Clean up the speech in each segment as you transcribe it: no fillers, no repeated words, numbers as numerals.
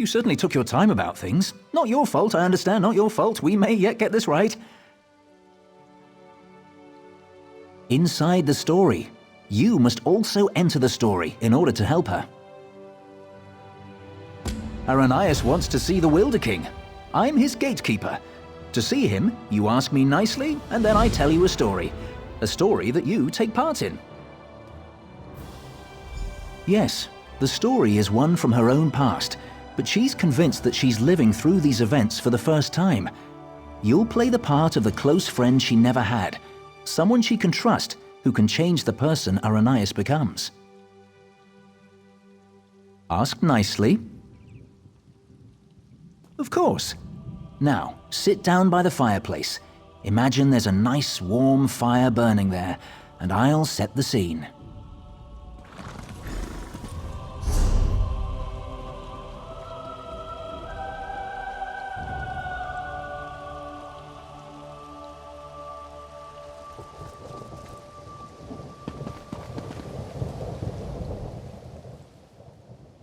You certainly took your time about things. Not your fault, I understand, not your fault. We may yet get this right. Inside the story. You must also enter the story in order to help her. Aranias wants to see the Wilderking. I'm his gatekeeper. To see him, you ask me nicely, and then I tell you a story. A story that you take part in. Yes, the story is one from her own past, but she's convinced that she's living through these events for the first time. You'll play the part of the close friend she never had, someone she can trust, who can change the person Aranias becomes. Ask nicely. Of course. Now, sit down by the fireplace. Imagine there's a nice warm fire burning there, and I'll set the scene.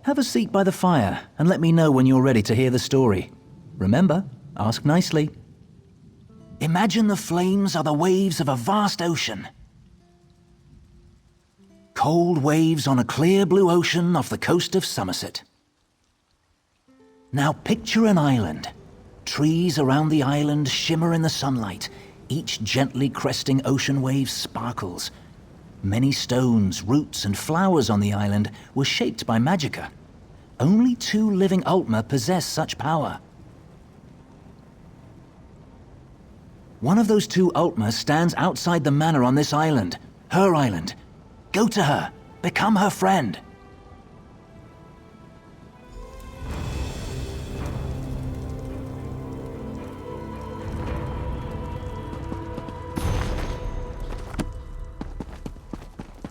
Have a seat by the fire and let me know when you're ready to hear the story. Remember, ask nicely. Imagine the flames are the waves of a vast ocean. Cold waves on a clear blue ocean off the coast of Somerset. Now picture an island. Trees around the island shimmer in the sunlight. Each gently cresting ocean wave sparkles. Many stones, roots, and flowers on the island were shaped by magicka. Only 2 living Aldmeri possess such power. One of those 2 Aldmeri stands outside the manor on this island, her island. Go to her, become her friend.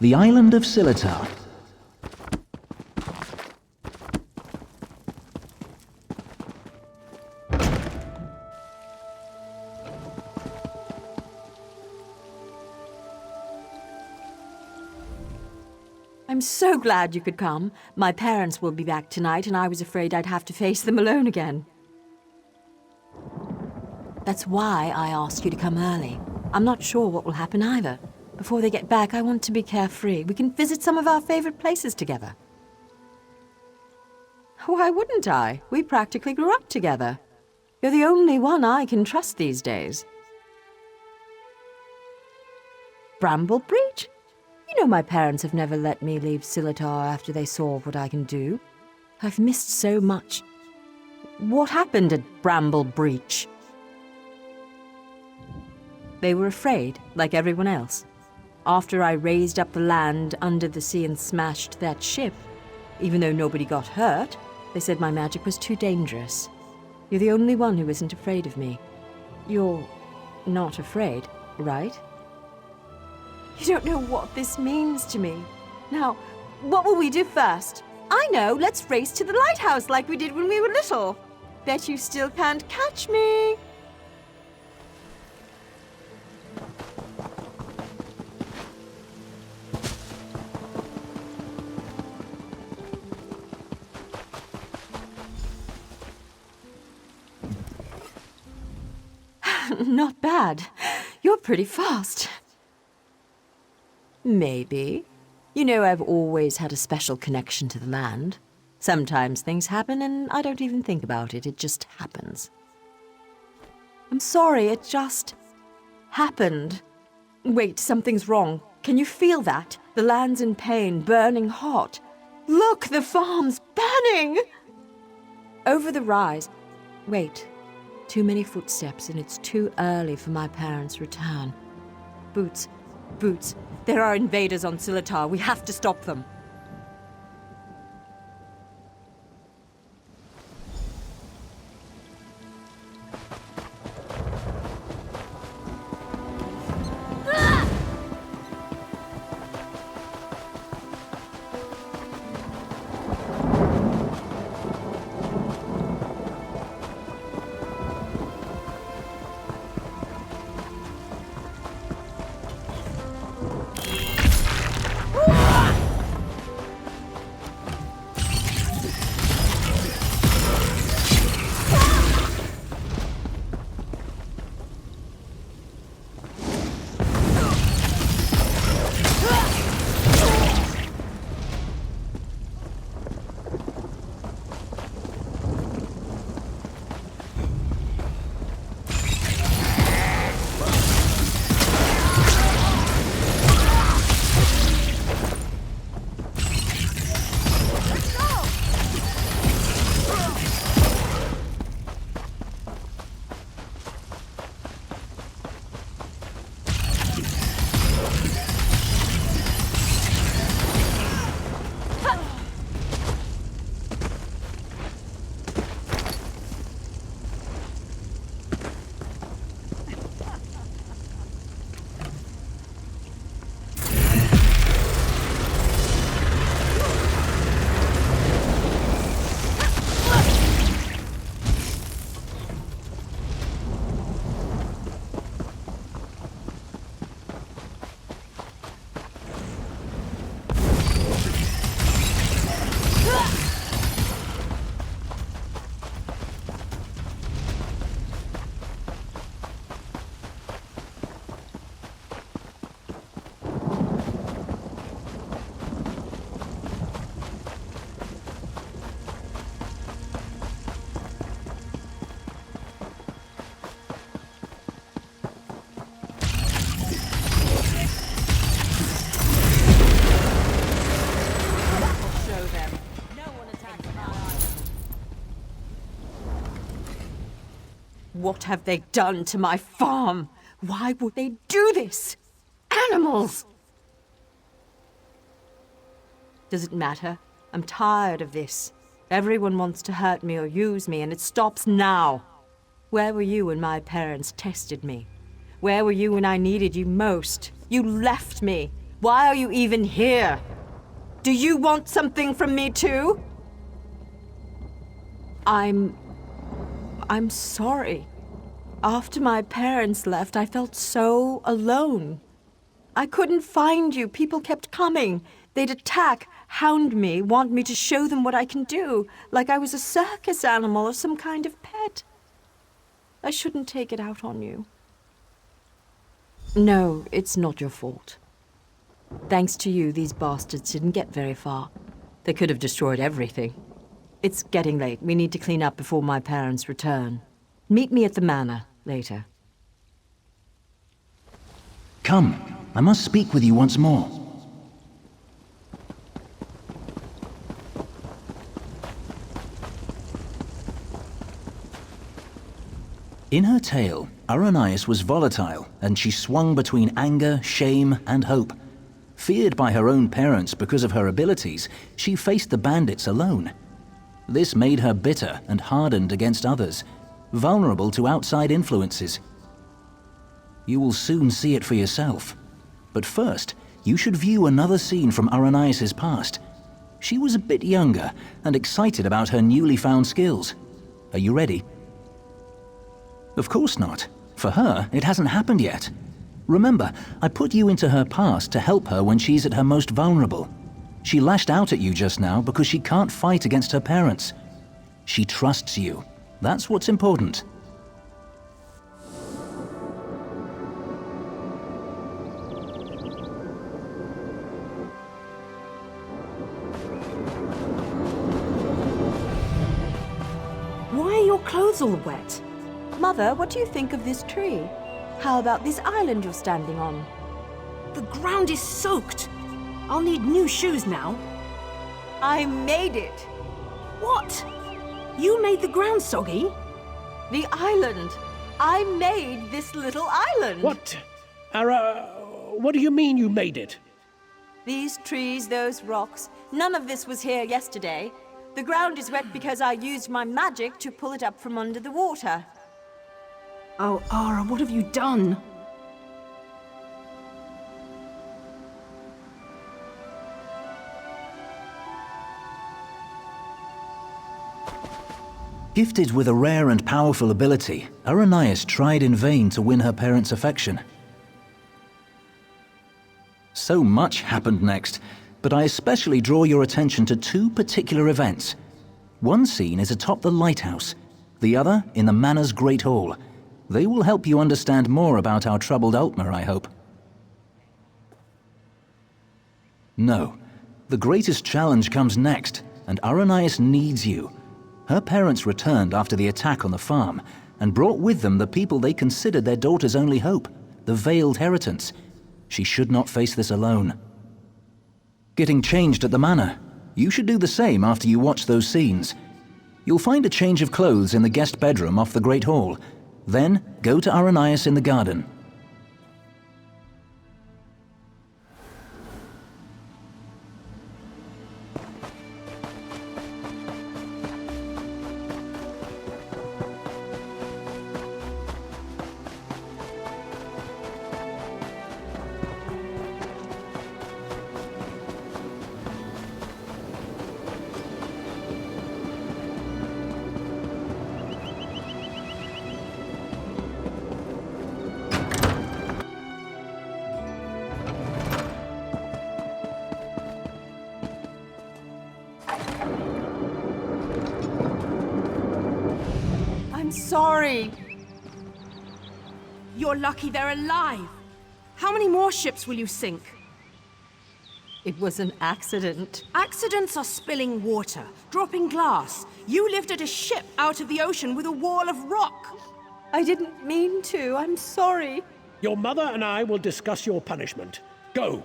The island of Silatar. I'm so glad you could come. My parents will be back tonight, and I was afraid I'd have to face them alone again. That's why I asked you to come early. I'm not sure what will happen either. Before they get back, I want to be carefree. We can visit some of our favorite places together. Why wouldn't I? We practically grew up together. You're the only one I can trust these days. Bramblebreach? You know my parents have never let me leave Silatar after they saw what I can do. I've missed so much. What happened at Bramblebreach? They were afraid, like everyone else. After I raised up the land under the sea and smashed that ship, even though nobody got hurt, they said my magic was too dangerous. You're the only one who isn't afraid of me. You're not afraid, right? You don't know what this means to me. Now, what will we do first? I know, let's race to the lighthouse like we did when we were little. Bet you still can't catch me. Not bad. You're pretty fast. Maybe. You know, I've always had a special connection to the land. Sometimes things happen and I don't even think about it. It just happens. I'm sorry, it just happened. Wait, something's wrong. Can you feel that? The land's in pain, burning hot. Look, the farm's burning! Over the rise. Wait. Too many footsteps, and it's too early for my parents' return. Boots. Boots. There are invaders on Silatar. We have to stop them. What have they done to my farm? Why would they do this? Animals! Does it matter? I'm tired of this. Everyone wants to hurt me or use me, and it stops now. Where were you when my parents tested me? Where were you when I needed you most? You left me. Why are you even here? Do you want something from me too? I'm sorry. After my parents left, I felt so alone. I couldn't find you. People kept coming. They'd attack, hound me, want me to show them what I can do, like I was a circus animal or some kind of pet. I shouldn't take it out on you. No, it's not your fault. Thanks to you, these bastards didn't get very far. They could have destroyed everything. It's getting late. We need to clean up before my parents return. Meet me at the manor later. Come, I must speak with you once more. In her tale, Aranias was volatile, and she swung between anger, shame, and hope. Feared by her own parents because of her abilities, she faced the bandits alone. This made her bitter and hardened against others, vulnerable to outside influences. You will soon see it for yourself. But first, you should view another scene from Aranias' past. She was a bit younger and excited about her newly found skills. Are you ready? Of course not. For her, it hasn't happened yet. Remember, I put you into her past to help her when she's at her most vulnerable. She lashed out at you just now because she can't fight against her parents. She trusts you. That's what's important. Why are your clothes all wet? Mother, what do you think of this tree? How about this island you're standing on? The ground is soaked. I'll need new shoes now. I made it! What? You made the ground soggy? The island! I made this little island! What? What do you mean you made it? These trees, those rocks, none of this was here yesterday. The ground is wet because I used my magic to pull it up from under the water. Oh, Ara, what have you done? Gifted with a rare and powerful ability, Aranias tried in vain to win her parents' affection. So much happened next, but I especially draw your attention to two particular events. One scene is atop the lighthouse, the other in the manor's great hall. They will help you understand more about our troubled Aldmeri, I hope. No, the greatest challenge comes next, and Aranias needs you. Her parents returned after the attack on the farm, and brought with them the people they considered their daughter's only hope, the Veiled Heritants. She should not face this alone. Getting changed at the manor. You should do the same after you watch those scenes. You'll find a change of clothes in the guest bedroom off the Great Hall. Then, go to Aranias in the garden. I'm sorry. You're lucky they're alive. How many more ships will you sink? It was an accident. Accidents are spilling water, dropping glass. You lifted a ship out of the ocean with a wall of rock. I didn't mean to. I'm sorry. Your mother and I will discuss your punishment. Go.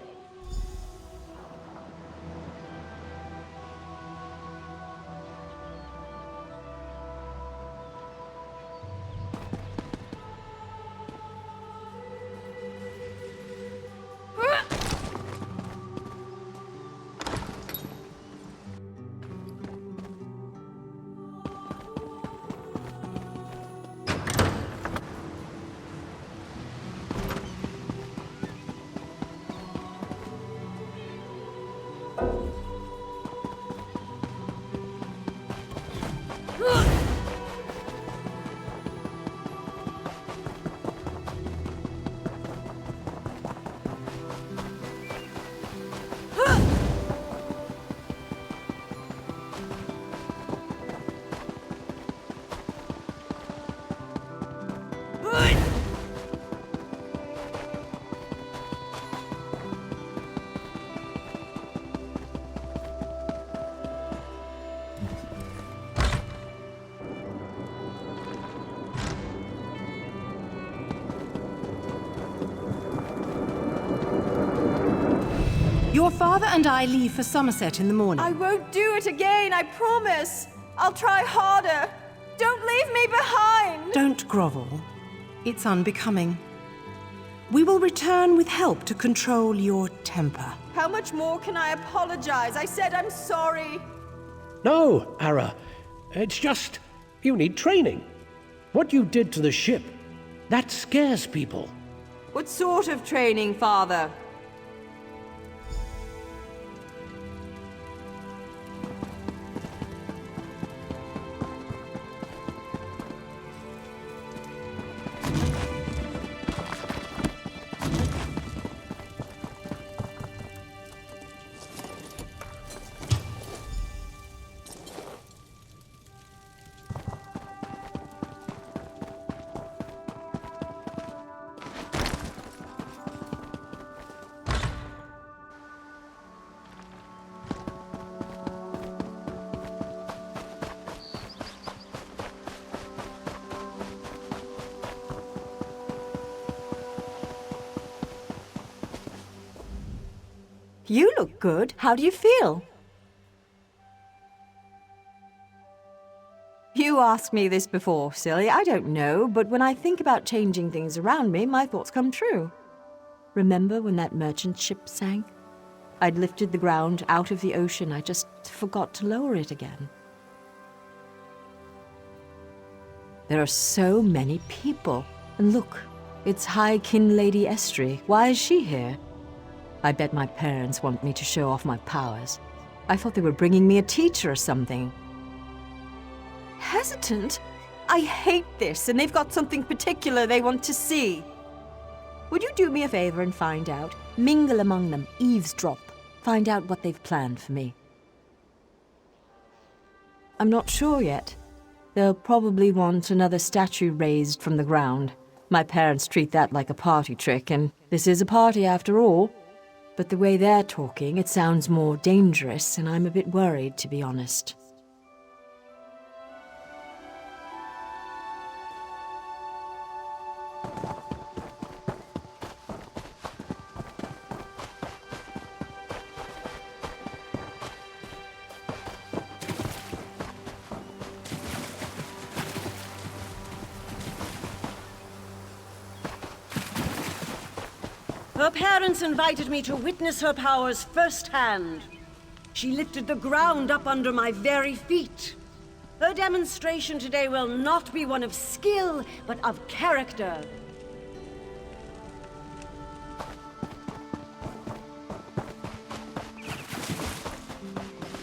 Your father and I leave for Somerset in the morning. I won't do it again, I promise. I'll try harder. Don't leave me behind. Don't grovel. It's unbecoming. We will return with help to control your temper. How much more can I apologize? I said I'm sorry. No, Ara. It's just you need training. What you did to the ship, that scares people. What sort of training, Father? You look good. How do you feel? You asked me this before, silly. I don't know, but when I think about changing things around me, my thoughts come true. Remember when that merchant ship sank? I'd lifted the ground out of the ocean. I just forgot to lower it again. There are so many people. And look, it's High Kin Lady Estrie. Why is she here? I bet my parents want me to show off my powers. I thought they were bringing me a teacher or something. Hesitant? I hate this, and they've got something particular they want to see. Would you do me a favor and find out? Mingle among them, eavesdrop. Find out what they've planned for me. I'm not sure yet. They'll probably want another statue raised from the ground. My parents treat that like a party trick, and this is a party after all. But the way they're talking, it sounds more dangerous, and I'm a bit worried, to be honest. Her parents invited me to witness her powers firsthand. She lifted the ground up under my very feet. Her demonstration today will not be one of skill, but of character.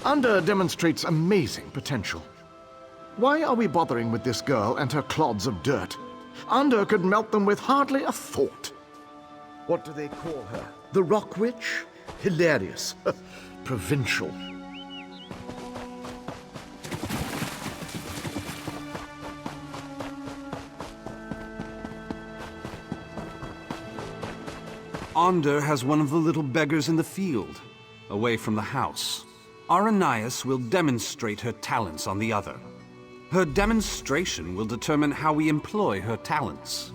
Ander demonstrates amazing potential. Why are we bothering with this girl and her clods of dirt? Ander could melt them with hardly a thought. What do they call her? The Rock Witch? Hilarious. Provincial. Ander has one of the little beggars in the field, away from the house. Aranias will demonstrate her talents on the other. Her demonstration will determine how we employ her talents.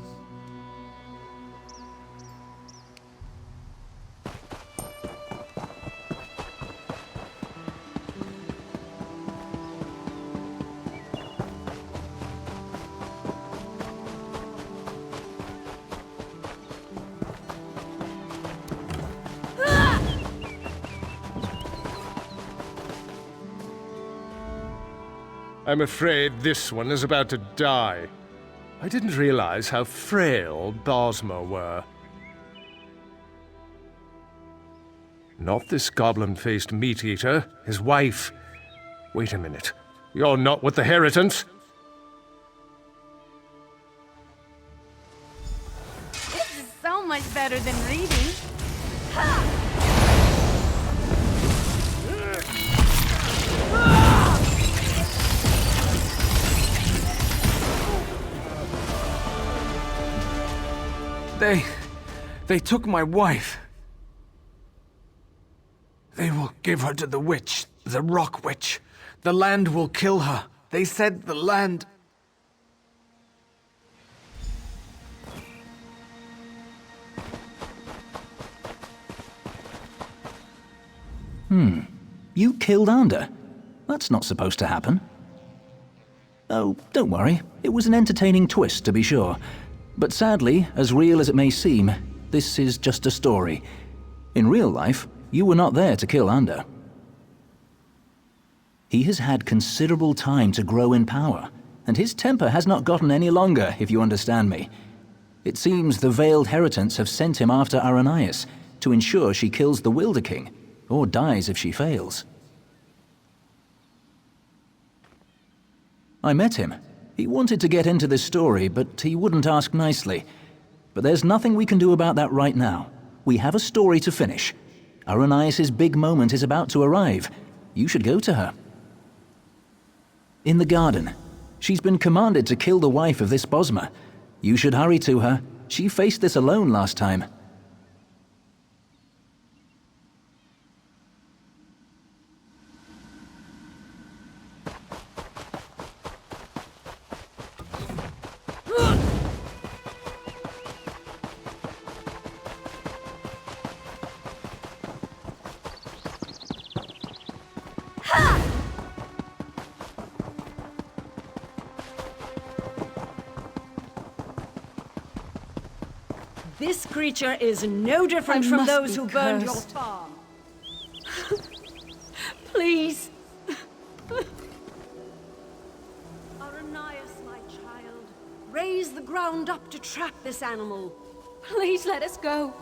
I'm afraid this one is about to die. I didn't realize how frail Bosmer were. Not this goblin-faced meat-eater, his wife. Wait a minute. You're not with the Heritants? This is so much better than reading. Ha! They took my wife. They will give her to the witch, the Rock Witch. The land will kill her. They said the land... You killed Ander? That's not supposed to happen. Oh, don't worry. It was an entertaining twist, to be sure. But sadly, as real as it may seem, this is just a story. In real life, you were not there to kill Ander. He has had considerable time to grow in power, and his temper has not gotten any longer, if you understand me. It seems the Veiled Heritants have sent him after Aranias to ensure she kills the Wilderking, or dies if she fails. I met him. He wanted to get into this story, but he wouldn't ask nicely. But there's nothing we can do about that right now. We have a story to finish. Aranias' big moment is about to arrive. You should go to her. In the garden. She's been commanded to kill the wife of this Bosma. You should hurry to her. She faced this alone last time. This creature is no different from those who burned your cursed. farm. Please. Aranias, my child, raise the ground up to trap this animal. Please let us go.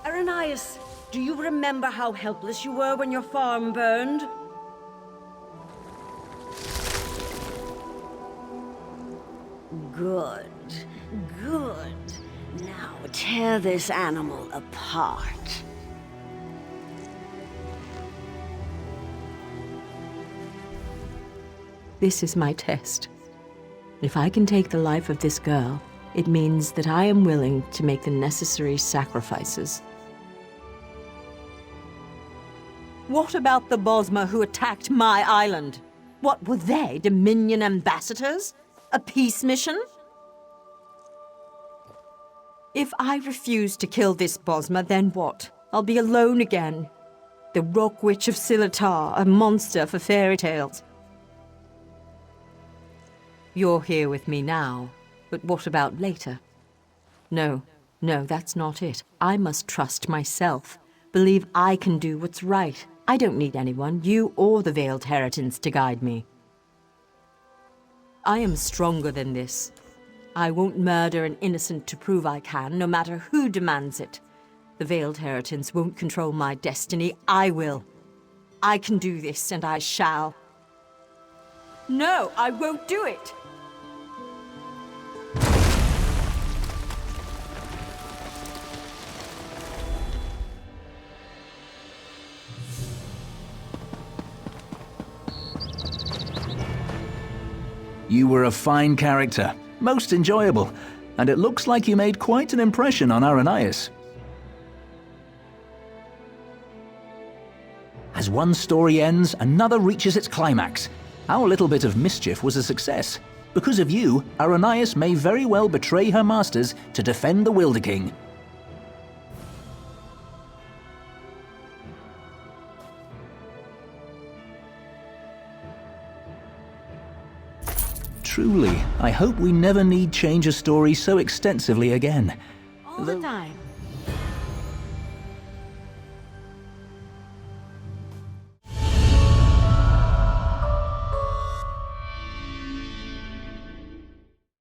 Aranias, do you remember how helpless you were when your farm burned? Good. Good. Now tear this animal apart. This is my test. If I can take the life of this girl, it means that I am willing to make the necessary sacrifices. What about the Bosma who attacked my island? What were they, Dominion ambassadors? A peace mission? If I refuse to kill this Bosma, then what? I'll be alone again. The Rock Witch of Silatar, a monster for fairy tales. You're here with me now, but what about later? No, that's not it. I must trust myself. Believe I can do what's right. I don't need anyone, you or the Veiled Heritants, to guide me. I am stronger than this. I won't murder an innocent to prove I can, no matter who demands it. The Veiled Heritants won't control my destiny. I will. I can do this, and I shall. No, I won't do it! You were a fine character, most enjoyable, and it looks like you made quite an impression on Aranias. As one story ends, another reaches its climax. Our little bit of mischief was a success. Because of you, Aranias may very well betray her masters to defend the Wilderking. Truly, I hope we never need change a story so extensively again. All the time.